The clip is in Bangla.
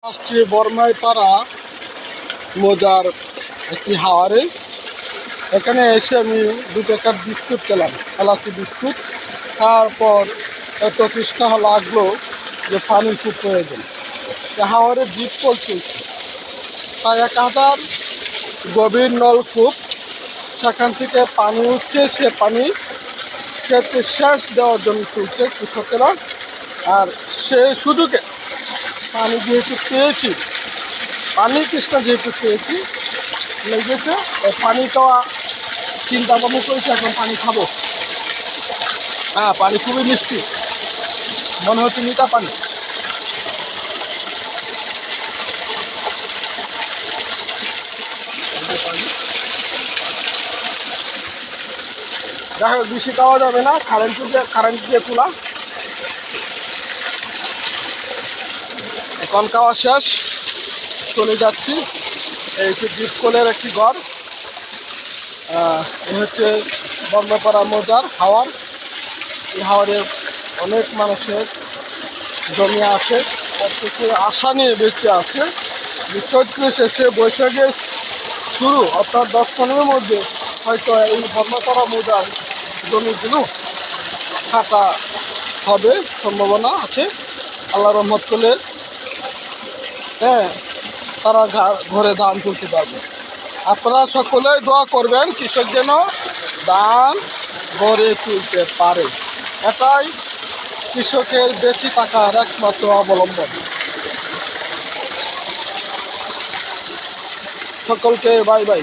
আসছি বরমাইপাড়া মৌজার একটি হাওয়ারে। এখানে এসে আমি 2 প্যাকেট বিস্কুট পেলাম, এলাচি বিস্কুট। তারপর এত তৃষ্ণা লাগলো যে পানি খুব প্রয়োজন। হাওয়ারে ডিপ কল চলছে, প্রায় 1000 গভীর নলকূপ। সেখান থেকে পানি উঠছে, সে পানি ক্ষেত্রে সেচ দেওয়ার জন্য তুলছে কৃষকেরা। আর সে সুযোগে পানি যেহেতু পেয়েছি, পানি তৃষ্ণা যেহেতু পেয়েছি লেগেছে, পানি খাওয়া চিন্তা ভাবনা করেছি, এখন পানি খাবো। হ্যাঁ, পানি খুবই মিষ্টি, মনে হচ্ছে মিঠা পানি। যাই হোক, বেশি খাওয়া যাবে না, কারেন্ট দিয়ে তোলা। এখন খাওয়া শেষ, চলে যাচ্ছি। এই যে ডিপকলের একটি ঘর, এই হচ্ছে বর্মাপাড়া মৌজার হাওয়ার। এই হাওয়ারে অনেক মানুষের জমি আছে, প্রত্যেকে আশা নিয়ে বেঁচে আছে যে চৈত্র শেষে বৈশাখের শুরু অর্থাৎ 10-15-এর মধ্যে হয়তো এই বর্মাপাড়া মৌজার জমিগুলো কাটা হবে, সম্ভাবনা আছে। আল্লাহ রহমত করলে হ্যাঁ, তারা ঘরে ধান তুলতে পারবে। আপনারা সকলেই দোয়া করবেন কৃষক যেন ধান ঘরে তুলতে পারে। এটাই কৃষকের বেঁচে থাকার একমাত্র অবলম্বন। সকলকে বাই বাই।